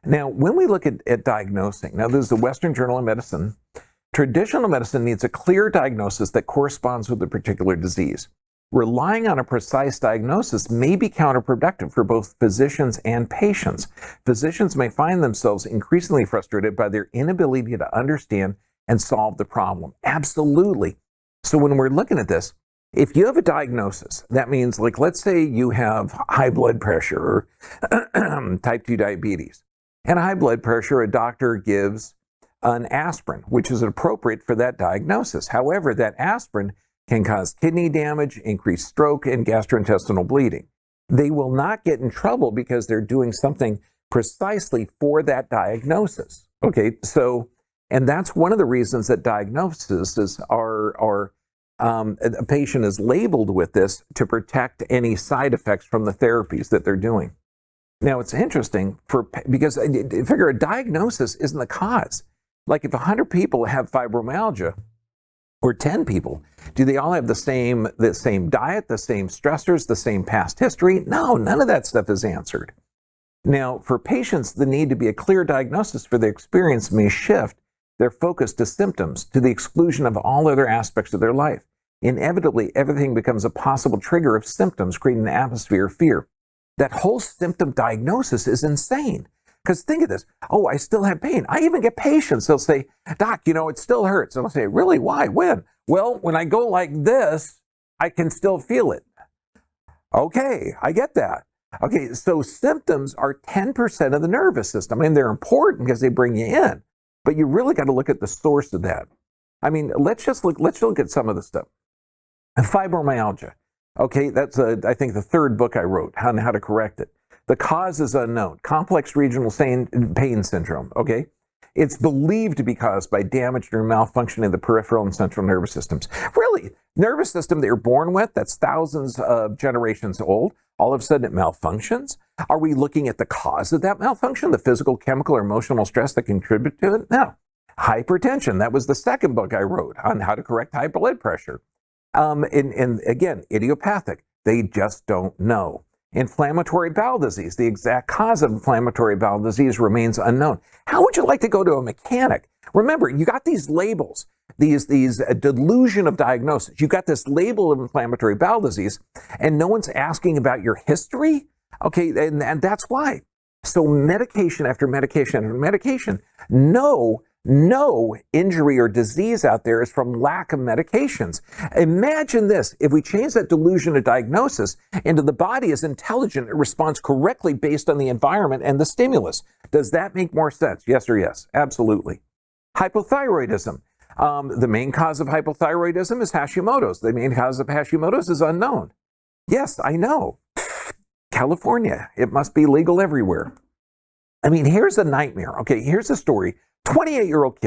Now, when we look at diagnosing, now this is the Western Journal of Medicine, traditional medicine needs a clear diagnosis that corresponds with a particular disease. Relying on a precise diagnosis may be counterproductive for both physicians and patients. Physicians may find themselves increasingly frustrated by their inability to understand and solve the problem. Absolutely. So when we're looking at this, if you have a diagnosis, that means, like, let's say you have high blood pressure or type 2 diabetes. And high blood pressure, a doctor gives an aspirin, which is appropriate for that diagnosis. However, that aspirin can cause kidney damage, increased stroke, and gastrointestinal bleeding. They will not get in trouble because they're doing something precisely for that diagnosis. Okay, so, and that's one of the reasons that diagnoses are a patient is labeled with this to protect any side effects from the therapies that they're doing. Now, it's interesting because figure a diagnosis isn't the cause. Like if 100 people have fibromyalgia, or 10 people, do they all have the same diet, the same stressors, the same past history? No, none of that stuff is answered. Now, for patients, the need to be a clear diagnosis for their experience may shift their focus to symptoms to the exclusion of all other aspects of their life. Inevitably, everything becomes a possible trigger of symptoms, creating an atmosphere of fear. That whole symptom diagnosis is insane. Because think of this. Oh, I still have pain. I even get patients. They'll say, Doc, it still hurts. And I'll say, really? Why? When? Well, when I go like this, I can still feel it. Okay, I get that. Okay, so symptoms are 10% of the nervous system. I mean, they're important because they bring you in. But you really got to look at the source of that. I mean, let's look at some of the stuff. Fibromyalgia. Okay, that's, I think, the third book I wrote on how to correct it. The cause is unknown. Complex regional pain syndrome, okay? It's believed to be caused by damaged or malfunctioning of the peripheral and central nervous systems. Really, nervous system that you're born with, that's thousands of generations old, all of a sudden it malfunctions? Are we looking at the cause of that malfunction, the physical, chemical, or emotional stress that contribute to it? No. Hypertension, that was the second book I wrote on how to correct high blood pressure. And again, idiopathic, they just don't know. Inflammatory bowel disease, the exact cause of inflammatory bowel disease remains unknown. How would you like to go to a mechanic? Remember, you got these labels, these delusion of diagnosis. You got this label of inflammatory bowel disease, and no one's asking about your history? Okay, and that's why. So medication after medication after medication, no injury or disease out there is from lack of medications. Imagine this, if we change that delusion of diagnosis into the body is intelligent, it responds correctly based on the environment and the stimulus. Does that make more sense? Yes or yes? Absolutely. Hypothyroidism. The main cause of hypothyroidism is Hashimoto's. The main cause of Hashimoto's is unknown. Yes, I know. California, it must be legal everywhere. I mean, here's a nightmare. Okay, here's a story. 28-year-old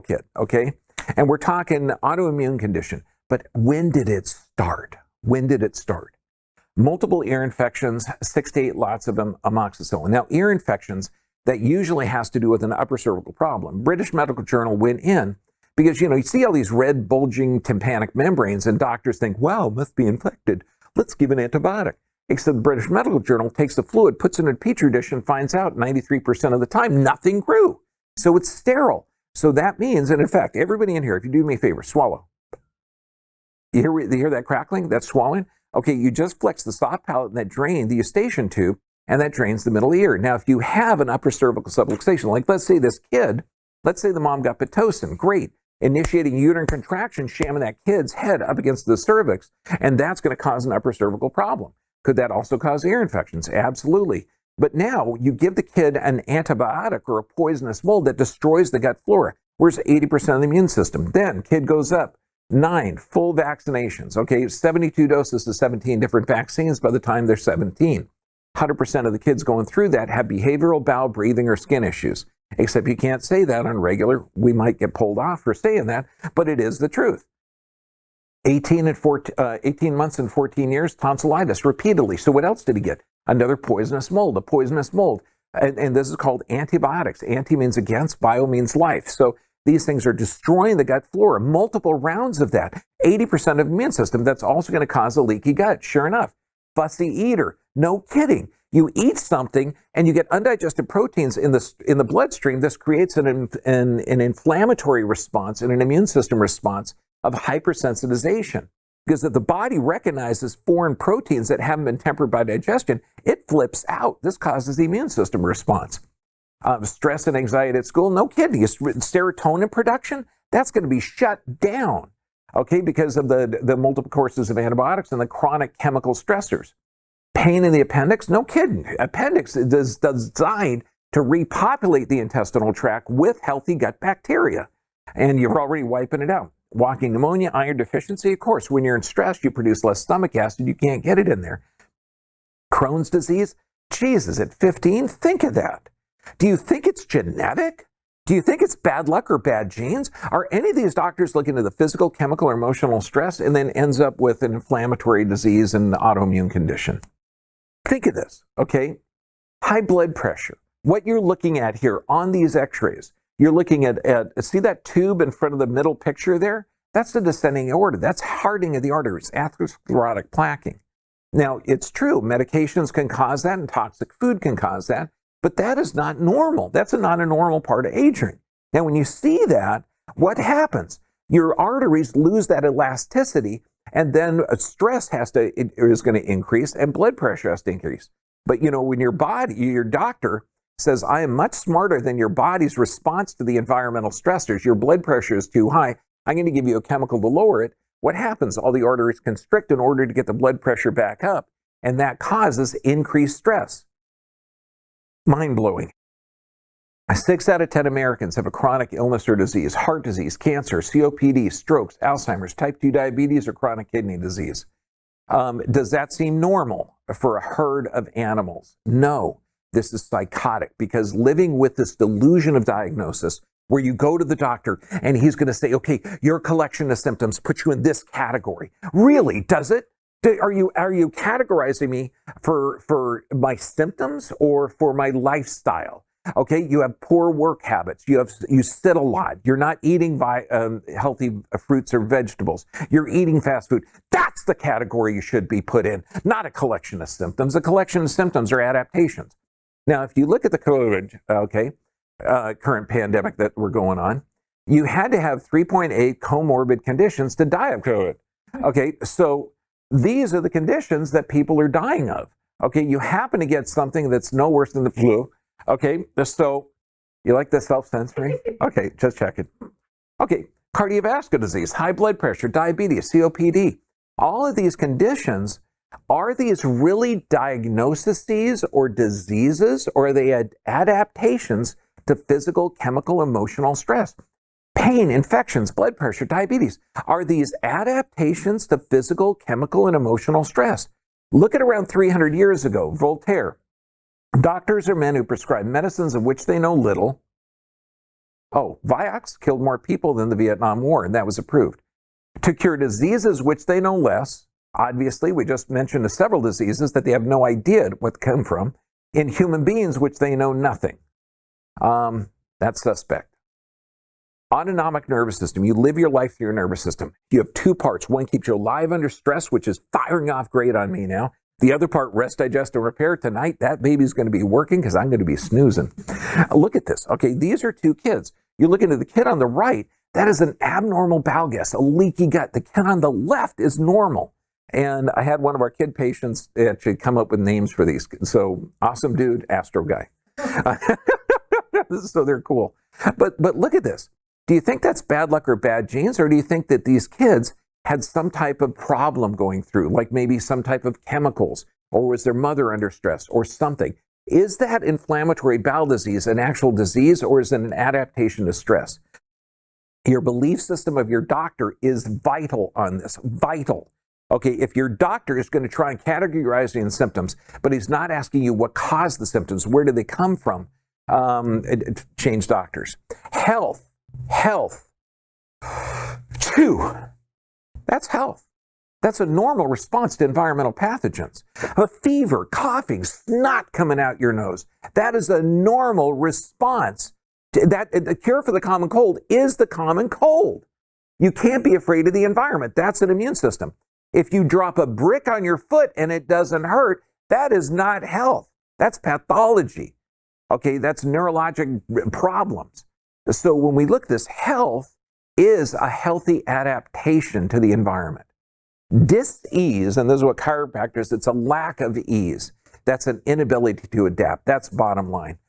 kid, okay? And we're talking autoimmune condition. But when did it start? Multiple ear infections, 6 to 8 lots of amoxicillin. Now, ear infections, that usually has to do with an upper cervical problem. British Medical Journal went in because, you see all these red bulging tympanic membranes and doctors think, wow, must be infected. Let's give an antibiotic. Except the British Medical Journal takes the fluid, puts it in a petri dish and finds out 93% of the time, nothing grew. So it's sterile. So that means, and in fact, everybody in here, if you do me a favor, swallow. You hear that crackling? That's swallowing? Okay, you just flex the soft palate and that drain the eustachian tube, and that drains the middle ear. Now, if you have an upper cervical subluxation, like let's say this kid, let's say the mom got Pitocin, great. Initiating uterine contraction, shamming that kid's head up against the cervix, and that's going to cause an upper cervical problem. Could that also cause ear infections? Absolutely. But now you give the kid an antibiotic or a poisonous mold that destroys the gut flora. Where's 80% of the immune system? Then kid goes up, 9 full vaccinations. Okay, 72 doses to 17 different vaccines by the time they're 17. 100% of the kids going through that have behavioral, bowel, breathing, or skin issues. Except you can't say that on regular. We might get pulled off for saying that, but it is the truth. 18 months and 14 years, tonsillitis repeatedly. So what else did he get? Another poisonous mold, a poisonous mold. And this is called antibiotics. Anti means against, bio means life. So These things are destroying the gut flora. Multiple rounds of that. 80% of the immune system, that's also going to cause a leaky gut. Sure enough. Fussy eater. No kidding. You eat something and you get undigested proteins in the bloodstream. This creates an inflammatory response and an immune system response of hypersensitization. Because if the body recognizes foreign proteins that haven't been tempered by digestion, it flips out. This causes the immune system response. Stress and anxiety at school, no kidding. Serotonin production, that's going to be shut down, okay, because of the multiple courses of antibiotics and the chronic chemical stressors. Pain in the appendix, no kidding. Appendix is designed to repopulate the intestinal tract with healthy gut bacteria, and you're already wiping it out. Walking pneumonia, iron deficiency, of course, when you're in stress, you produce less stomach acid, you can't get it in there. Crohn's disease, Jesus, at 15, think of that. Do you think it's genetic? Do you think it's bad luck or bad genes? Are any of these doctors looking at the physical, chemical, or emotional stress and then ends up with an inflammatory disease and autoimmune condition? Think of this, okay? High blood pressure. What you're looking at here on these x-rays, you're looking at see that tube in front of the middle picture there? That's the descending aorta. That's hardening of the arteries, atherosclerotic plaquing. Now, it's true, medications can cause that and toxic food can cause that, but that is not normal. That's not a normal part of aging. Now, when you see that, what happens? Your arteries lose that elasticity, and then stress is going to increase, and blood pressure has to increase. But you know, when your doctor says, I am much smarter than your body's response to the environmental stressors, your blood pressure is too high, I'm going to give you a chemical to lower it. What happens? All the arteries constrict in order to get the blood pressure back up, and that causes increased stress. Mind-blowing. 6 out of 10 Americans have a chronic illness or disease: heart disease, cancer, COPD, strokes, Alzheimer's, type 2 diabetes, or chronic kidney disease. Does that seem normal for a herd of animals? No, this is psychotic, because living with this delusion of diagnosis, where you go to the doctor and he's going to say, okay, your collection of symptoms puts you in this category. Really, does it? Are you categorizing me for my symptoms or for my lifestyle? Okay, you have poor work habits. You sit a lot. You're not eating healthy fruits or vegetables. You're eating fast food. That's the category you should be put in, not a collection of symptoms. A collection of symptoms are adaptations. Now, if you look at the COVID, current pandemic that we're going on, you had to have 3.8 comorbid conditions to die of COVID. Okay, so these are the conditions that people are dying of. Okay, you happen to get something that's no worse than the flu. Okay, so you like the self-censoring? Okay, just check it. Okay, cardiovascular disease, high blood pressure, diabetes, COPD. All of these conditions, are these really diagnoses or diseases, or are they adaptations to physical, chemical, emotional stress? Pain, infections, blood pressure, diabetes. Are these adaptations to physical, chemical, and emotional stress? Look at around 300 years ago, Voltaire. Doctors are men who prescribe medicines of which they know little. Oh, Vioxx killed more people than the Vietnam War, and that was approved. To cure diseases which they know less. Obviously, we just mentioned several diseases that they have no idea what come from. In human beings, which they know nothing. That's suspect. Autonomic nervous system. You live your life through your nervous system. You have two parts. One keeps you alive under stress, which is firing off great on me now. The other part, rest, digest, and repair. Tonight, that baby's going to be working because I'm going to be snoozing. Look at this. Okay, these are two kids. You look into the kid on the right, that is an abnormal bowel gas, a leaky gut. The kid on the left is normal. And I had one of our kid patients actually come up with names for these. So, awesome dude, Astro guy. So they're cool. But look at this. Do you think that's bad luck or bad genes? Or do you think that these kids had some type of problem going through, like maybe some type of chemicals, or was their mother under stress or something? Is that inflammatory bowel disease an actual disease, or is it an adaptation to stress? Your belief system of your doctor is vital on this, vital. Okay, if your doctor is going to try and categorize the symptoms, but he's not asking you what caused the symptoms, where did they come from, change doctors. Health. 2. That's health. That's a normal response to environmental pathogens. A fever, coughing, snot coming out your nose. That is a normal response The cure for the common cold is the common cold. You can't be afraid of the environment. That's an immune system. If you drop a brick on your foot and it doesn't hurt, that is not health. That's pathology. Okay, that's neurologic problems. So when we look at this, health is a healthy adaptation to the environment. Dis-ease, and this is what chiropractors, it's a lack of ease. That's an inability to adapt. That's bottom line.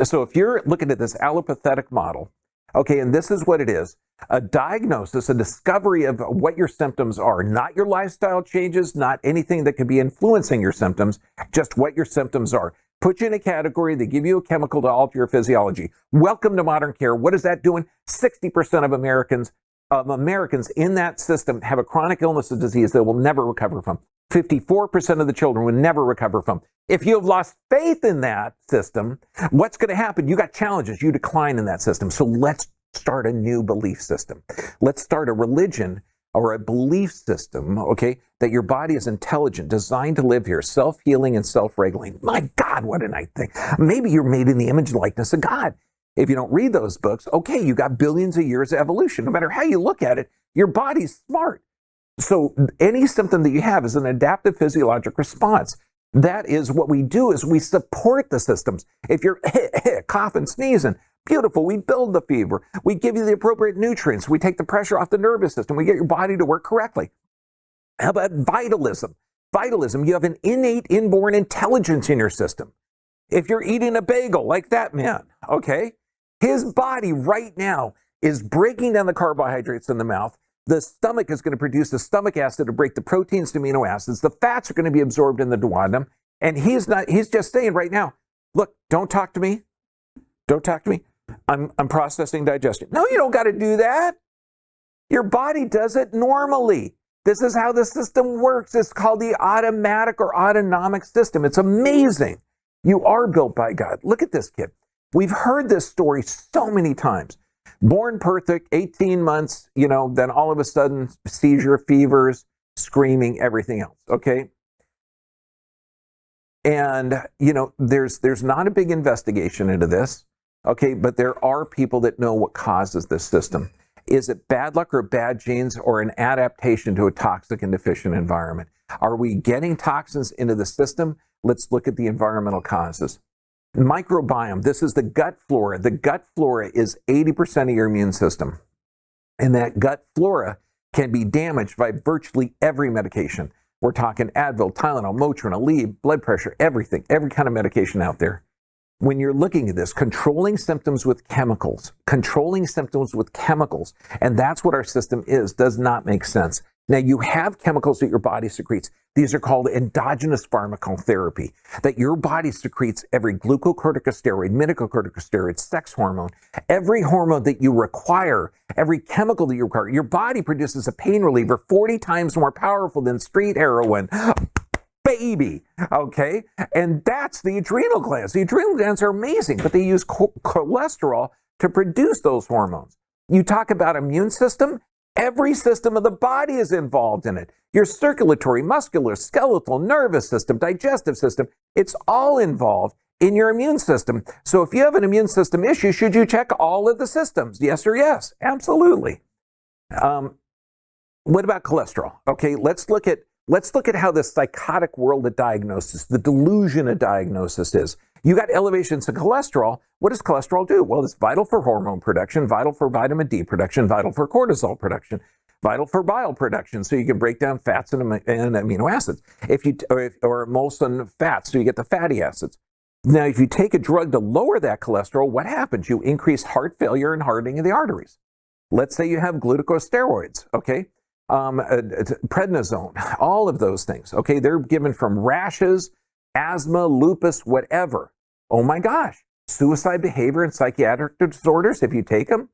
So if you're looking at this allopathic model, okay, and this is what it is, a diagnosis, a discovery of what your symptoms are, not your lifestyle changes, not anything that could be influencing your symptoms, just what your symptoms are. Put you in a category, they give you a chemical to alter your physiology. Welcome to modern care. What is that doing? 60% of Americans in that system have a chronic illness or disease they will never recover from. 54% of the children will never recover from. If you have lost faith in that system, what's going to happen? You got challenges. You decline in that system. So let's start a new belief system. Let's start a religion or a belief system, okay, that your body is intelligent, designed to live here, self-healing and self-regulating. My God, what a nice thing. Maybe you're made in the image and likeness of God. If you don't read those books, okay, you got billions of years of evolution. No matter how you look at it, your body's smart. So any symptom that you have is an adaptive physiologic response. That is what we do, is we support the systems. If you're coughing, sneezing, beautiful, we build the fever. We give you the appropriate nutrients. We take the pressure off the nervous system. We get your body to work correctly. How about vitalism? Vitalism, you have an innate inborn intelligence in your system. If you're eating a bagel like that man, okay, his body right now is breaking down the carbohydrates in the mouth. The stomach is going to produce the stomach acid to break the proteins to amino acids. The fats are going to be absorbed in the duodenum. And he's just saying right now, look, don't talk to me. Don't talk to me. I'm processing digestion. No, you don't got to do that. Your body does it normally. This is how the system works. It's called the automatic or autonomic system. It's amazing. You are built by God. Look at this kid. We've heard this story so many times. Born perfect, 18 months, then all of a sudden, seizure, fevers, screaming, everything else, okay? And, there's not a big investigation into this, okay? But there are people that know what causes this system. Is it bad luck or bad genes or an adaptation to a toxic and deficient environment? Are we getting toxins into the system? Let's look at the environmental causes. Microbiome, this is the gut flora. The gut flora is 80% of your immune system. And that gut flora can be damaged by virtually every medication. We're talking Advil, Tylenol, Motrin, Aleve, blood pressure, everything, every kind of medication out there. When you're looking at this, controlling symptoms with chemicals, and that's what our system is, does not make sense. Now, you have chemicals that your body secretes. These are called endogenous pharmacotherapy, that your body secretes every glucocorticosteroid, minocorticosteroid, sex hormone, every hormone that you require, every chemical that you require. Your body produces a pain reliever 40 times more powerful than street heroin. Baby, okay? And that's the adrenal glands. The adrenal glands are amazing, but they use cholesterol to produce those hormones. You talk about immune system, every system of the body is involved in it. Your circulatory, muscular, skeletal, nervous system, digestive system, it's all involved in your immune system. So if you have an immune system issue, should you check all of the systems? Yes or yes? Absolutely. What about cholesterol? Okay, let's look at how the psychotic world of diagnosis, the delusion of diagnosis is. You got elevations in cholesterol. What does cholesterol do? Well, it's vital for hormone production, vital for vitamin D production, vital for cortisol production, vital for bile production, so you can break down fats and amino acids. Or emulsion fats, so you get the fatty acids. Now, if you take a drug to lower that cholesterol, what happens? You increase heart failure and hardening of the arteries. Let's say you have glucocorticosteroids, okay? Prednisone, all of those things, okay? They're given from rashes, asthma, lupus, whatever. Oh my gosh, suicide behavior and psychiatric disorders, if you take them.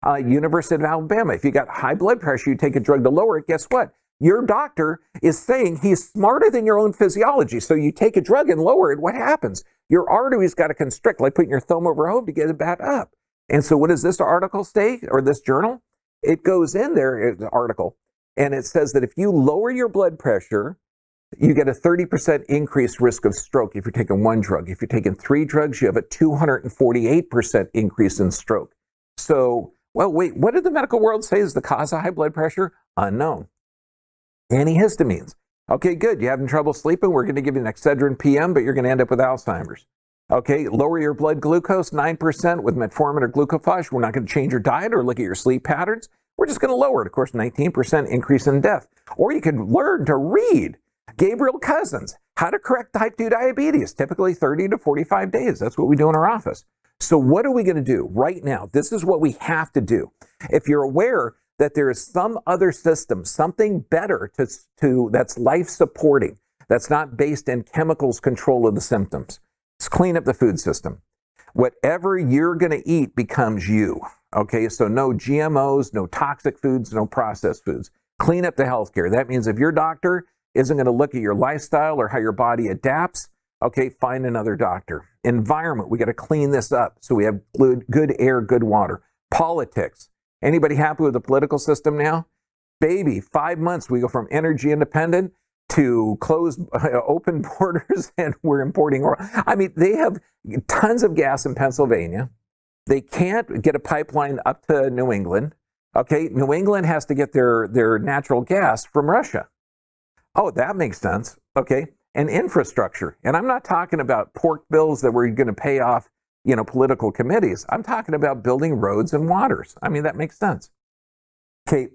University of Alabama, if you got high blood pressure, you take a drug to lower it, guess what? Your doctor is saying he's smarter than your own physiology. So you take a drug and lower it, what happens? Your arteries got to constrict, like putting your thumb over a hose to get it back up. And so what does this article say, or this journal? It goes in there, the article, and it says that if you lower your blood pressure, you get a 30% increased risk of stroke if you're taking one drug. If you're taking 3 drugs, you have a 248% increase in stroke. So, well, wait, what did the medical world say is the cause of high blood pressure? Unknown. Antihistamines. Okay, good. You're having trouble sleeping. We're going to give you an Excedrin PM, but you're going to end up with Alzheimer's. Okay, lower your blood glucose 9% with metformin or glucophage. We're not going to change your diet or look at your sleep patterns. We're just going to lower it. Of course, 19% increase in death. Or you could learn to read Gabriel Cousins, How to Correct Type 2 Diabetes, typically 30 to 45 days. That's what we do in our office. So what are we going to do right now? This is what we have to do. If you're aware that there is some other system, something better that's life-supporting, that's not based in chemicals control of the symptoms, let's clean up the food system. Whatever you're going to eat becomes you. Okay, so no GMOs, no toxic foods, no processed foods. Clean up the healthcare. That means if your doctor isn't going to look at your lifestyle or how your body adapts, okay, find another doctor. Environment, we got to clean this up so we have good air, good water. Politics. Anybody happy with the political system now? Baby, 5 months we go from energy independent to closed, open borders, and we're importing oil. I mean, they have tons of gas in Pennsylvania. They can't get a pipeline up to New England. Okay, New England has to get their natural gas from Russia. Oh, that makes sense. Okay, and infrastructure. And I'm not talking about pork bills that we're going to pay off, political committees. I'm talking about building roads and waters. I mean, that makes sense. Okay,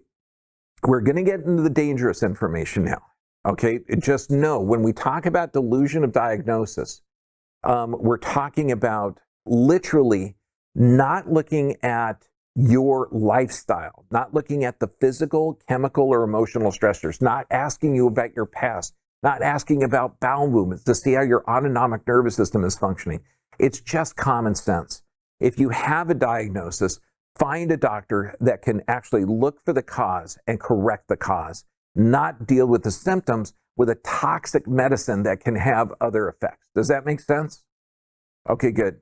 we're going to get into the dangerous information now. Okay, just know when we talk about delusion of diagnosis, we're talking about literally not looking at your lifestyle, not looking at the physical, chemical, or emotional stressors, not asking you about your past, not asking about bowel movements to see how your autonomic nervous system is functioning. It's just common sense. If you have a diagnosis, find a doctor that can actually look for the cause and correct the cause, not deal with the symptoms with a toxic medicine that can have other effects. Does that make sense? Okay, good.